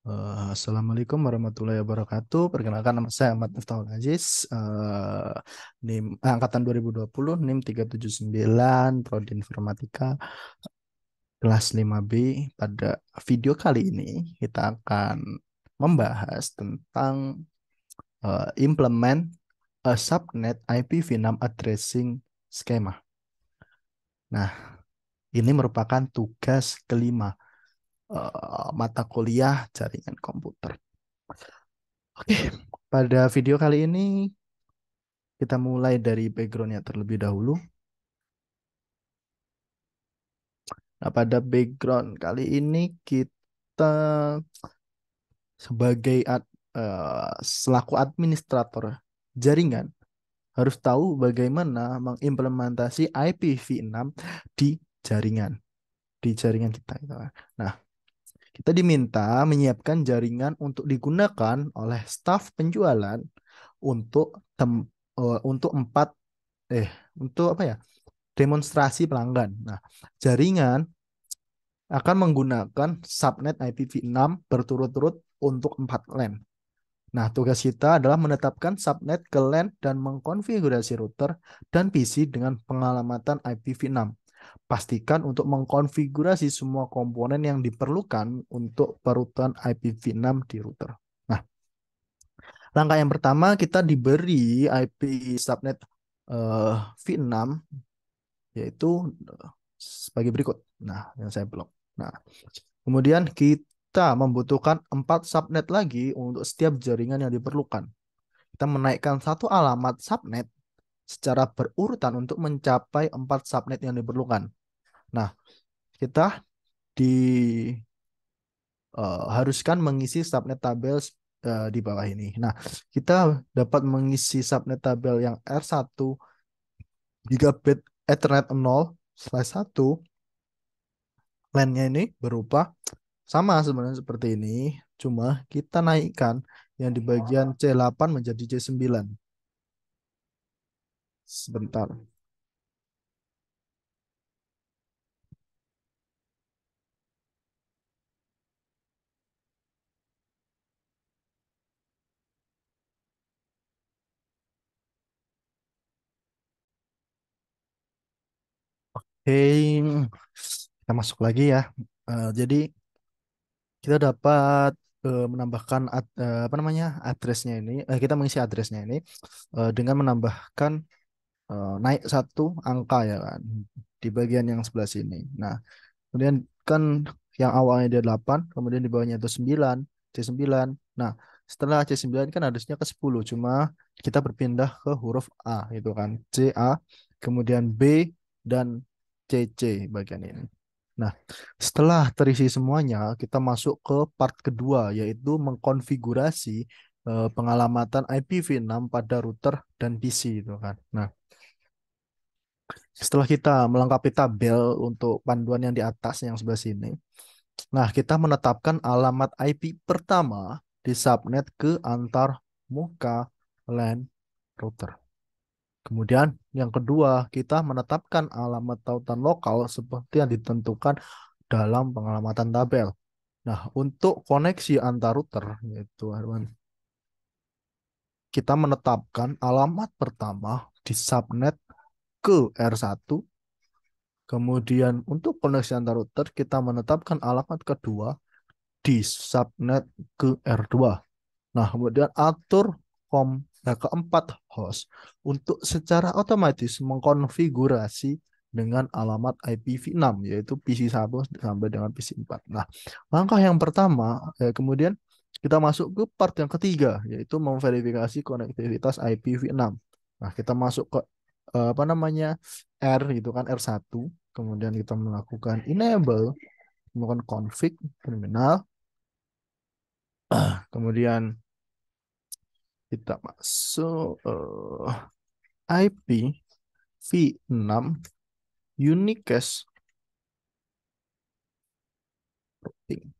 Assalamualaikum warahmatullahi wabarakatuh. Perkenalkan nama saya Ahmad Miftahul Aziz, angkatan 2020, NIM 379, Prodi Informatika, kelas 5B. Pada video kali ini kita akan membahas tentang implement a subnet IPv6 addressing schema. Nah, ini merupakan tugas kelima mata kuliah jaringan komputer. Oke, pada video kali ini kita mulai dari backgroundnya terlebih dahulu. Nah, pada background kali ini kita sebagai selaku administrator jaringan harus tahu bagaimana mengimplementasi IPv6 di jaringan kita. Gitu kan. Nah, kita diminta menyiapkan jaringan untuk digunakan oleh staf penjualan untuk untuk eh untuk apa ya? Demonstrasi pelanggan. Nah, jaringan akan menggunakan subnet IPv6 berturut-turut untuk 4 LAN. Nah, tugas kita adalah menetapkan subnet ke LAN dan mengkonfigurasi router dan PC dengan pengalamatan IPv6. Pastikan untuk mengkonfigurasi semua komponen yang diperlukan untuk perututan IPv6 di router. Nah, langkah yang pertama kita diberi IP subnet V6 yaitu sebagai berikut. Nah, yang saya belum. Nah, kemudian kita membutuhkan 4 subnet lagi untuk setiap jaringan yang diperlukan. Kita menaikkan satu alamat subnet secara berurutan untuk mencapai 4 subnet yang diperlukan. Nah, kita diharuskan mengisi subnet tabel di bawah ini. Nah, kita dapat mengisi subnet tabel yang R1 gigabit Ethernet 0/1. LAN-nya ini berupa sama sebenarnya seperti ini, cuma kita naikkan yang di bagian C8 menjadi C9. Sebentar. Oke, kita masuk lagi ya. Jadi kita dapat menambahkan apa namanya addressnya ini. Kita mengisi addressnya ini dengan menambahkan naik satu angka ya kan di bagian yang sebelah sini. Nah, kemudian kan yang awalnya dia 8, kemudian di bawahnya itu 9, C9. Nah, setelah C9 kan harusnya ke 10, cuma kita berpindah ke huruf A itu kan. CA, kemudian B dan CC bagian ini. Nah, setelah terisi semuanya, kita masuk ke part kedua yaitu mengkonfigurasi pengalamatan IPv6 pada router dan PC itu kan. Nah, setelah kita melengkapi tabel untuk panduan yang di atas yang sebelah sini, nah kita menetapkan alamat IP pertama di subnet ke antar muka LAN router. Kemudian yang kedua, kita menetapkan alamat tautan lokal seperti yang ditentukan dalam pengalamatan tabel. Nah, untuk koneksi antar router, yaitu kita menetapkan alamat pertama di subnet ke R1. Kemudian untuk koneksi antar router kita menetapkan alamat kedua di subnet ke R2. Nah, kemudian atur keempat host untuk secara otomatis mengkonfigurasi dengan alamat IPv6 yaitu PC1 sampai dengan PC4. Nah, langkah yang pertama kemudian kita masuk ke part yang ketiga yaitu memverifikasi konektivitas IPv6. Nah, kita masuk ke apa namanya R itu kan R1, kemudian kita melakukan enable, melakukan config terminal, kemudian kita masuk IPv6 unicast routing.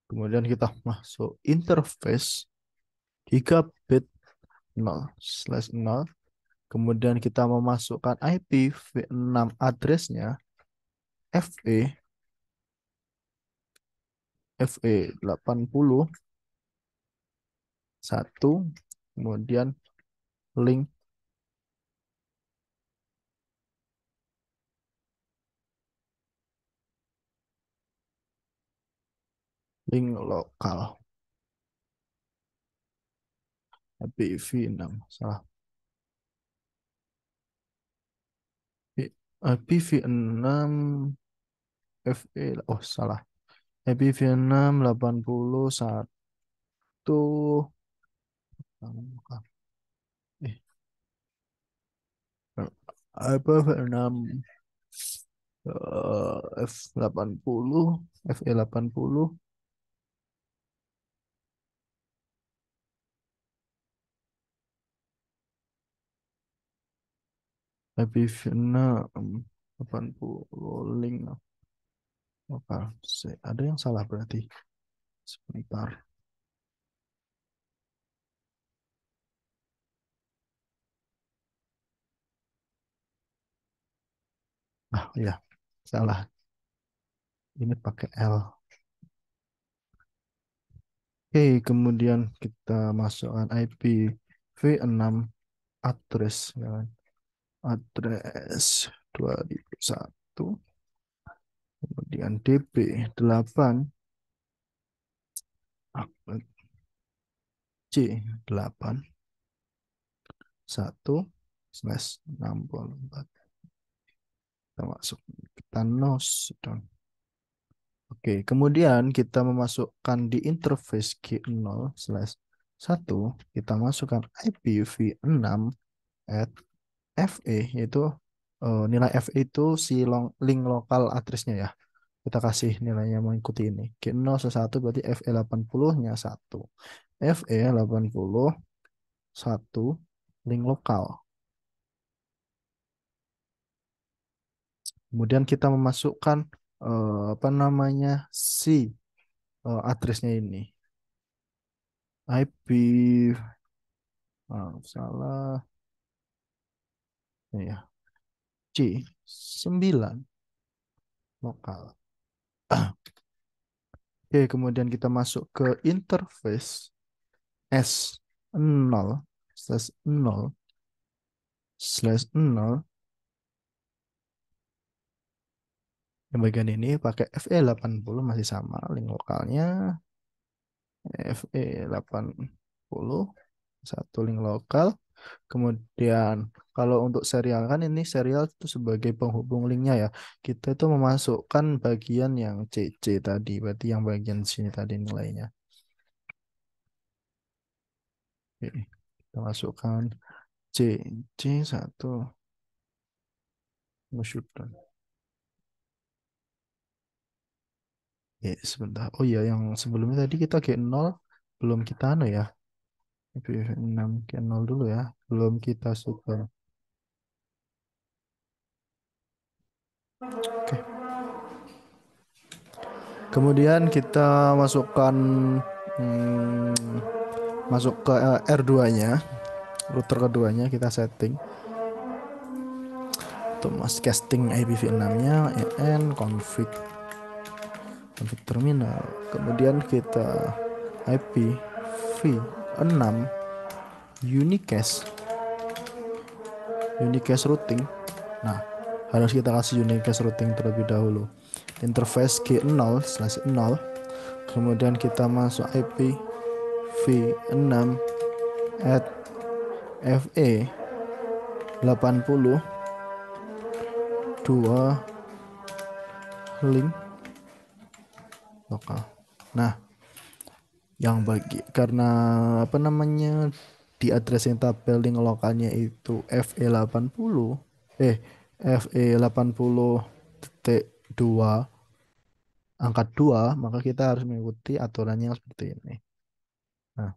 Kemudian kita masuk interface gigabit 0/0. Kemudian kita memasukkan IPv6 addressnya FE FE 80 satu, kemudian link lokal IPv6 salah. IPv6 FE oh salah. IPv6 81 eh IPv6 F80 FE80 IPv6 80 link lokal. Ada yang salah berarti. Sebentar. Ah ya, salah. Ini pakai L. Oke, kemudian kita masukkan IPv6 address ya kan. Address 2001, kemudian DP 8 C 8 1/64. Kita masuk, kita nos dong. Oke, kemudian kita memasukkan di interface G0/1, kita masukkan IPv6 at FE, yaitu nilai FE itu si link lokal addressnya ya. Kita kasih nilainya mengikuti ini. G0/1 berarti FE 80-nya 1. FE 81 link lokal. Kemudian kita memasukkan apa namanya si addressnya ini. IP salah ya. C9 lokal. Oke, kemudian kita masuk ke interface S0/0/0. Yang bagian ini pakai FE80 masih sama link lokalnya. FE80 satu link lokal. Kemudian kalau untuk serial kan ini serial itu sebagai penghubung linknya ya. Kita itu memasukkan bagian yang CC tadi, berarti yang bagian sini tadi nilainya. Oke, kita masukkan C C1 Musyudan. Sebentar. Oh iya, yang sebelumnya tadi kita G0 belum kita anu ya. G6 G0 dulu ya. Belum kita super. Oke. Kemudian kita masukkan hmm, masuk ke R2-nya, router keduanya kita setting. Untuk mas casting IPv6-nya en config terminal. Kemudian kita IPv6 unicast unicast routing. Nah, harus kita kasih unicast routing terlebih dahulu. Interface G0/0. Kemudian kita masuk IPv6 at FE 80 2 link lokal. Nah, yang bagi karena apa namanya di addressing tabel link lokalnya itu FE80 eh FE80 titik 2 angka 2, maka kita harus mengikuti aturannya yang seperti ini. Nah,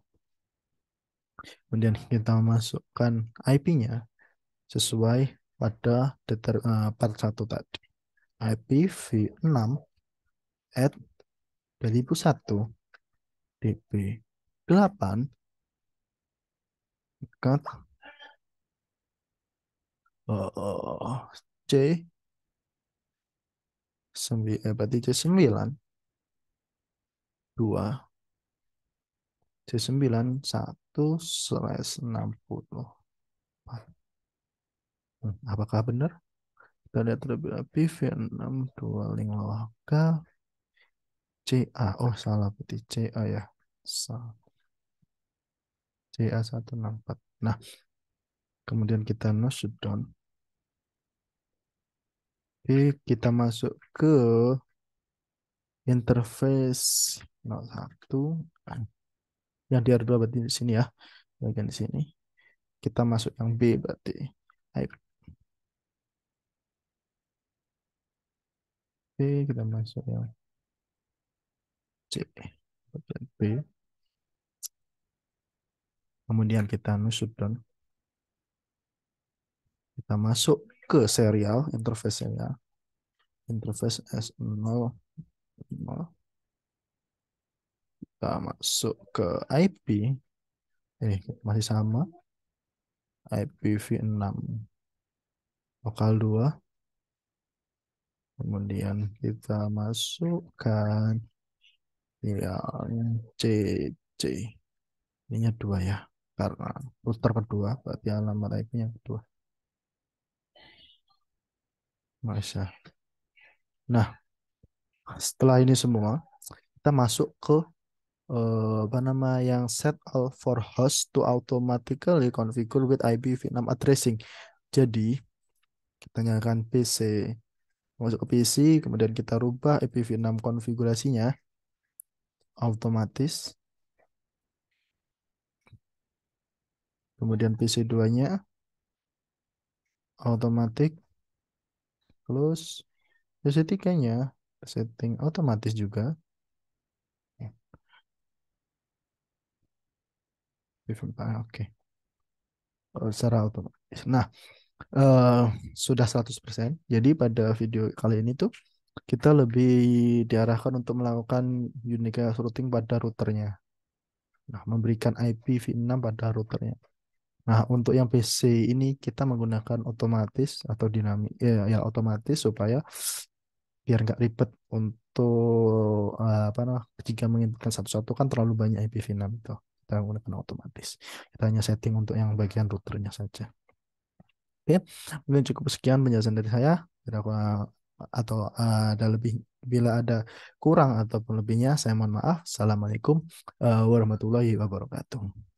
kemudian kita masukkan IP-nya sesuai pada part 1 tadi. IPv6 at 2001 DP8 kat C berarti C9 2 C9 1/60. Apakah benar? Kita lihat terlebih lebih V6 dualing K CA. Oh, salah berarti CA ya. Salah. CA 1/64. Nah, kemudian kita no shutdown. Oke, kita masuk ke interface 01. Yang di R2 berarti di sini ya. Bagian di sini. Kita masuk yang B berarti. B, kita masuk yang C. Bagian B. Kemudian kita no shutdown. Kita masuk ke serial, interface serial. Interface S0. Kita masuk ke IP. Ini masih sama. IPv6 lokal 2. Kemudian kita masukkan yang CC. Ininya 2 ya. Karena router kedua, berarti alamat IP yang kedua. Masya. Nah, setelah ini semua, kita masuk ke apa nama yang set all for host to automatically configure with IPv6 addressing. Jadi, kita nyalakan PC, masuk ke PC, kemudian kita rubah IPv6 konfigurasinya otomatis. Kemudian PC 2-nya otomatis close. PC 3-nya setting otomatis juga. Oke. Secara otomatis. Nah, eh, sudah 100%. Jadi pada video kali ini tuh kita lebih diarahkan untuk melakukan unicast routing pada routernya. Nah, memberikan IPv6 pada routernya. Nah, untuk yang PC ini kita menggunakan otomatis atau dinamik ya otomatis supaya biar nggak ribet untuk apa nah, jika menginputkan satu-satu kan terlalu banyak IPv6 itu. Kita menggunakan otomatis. Kita hanya setting untuk yang bagian routernya saja. Oke, mungkin cukup sekian penjelasan dari saya. Bila atau ada lebih bila ada kurang ataupun lebihnya saya mohon maaf. Assalamualaikum warahmatullahi wabarakatuh.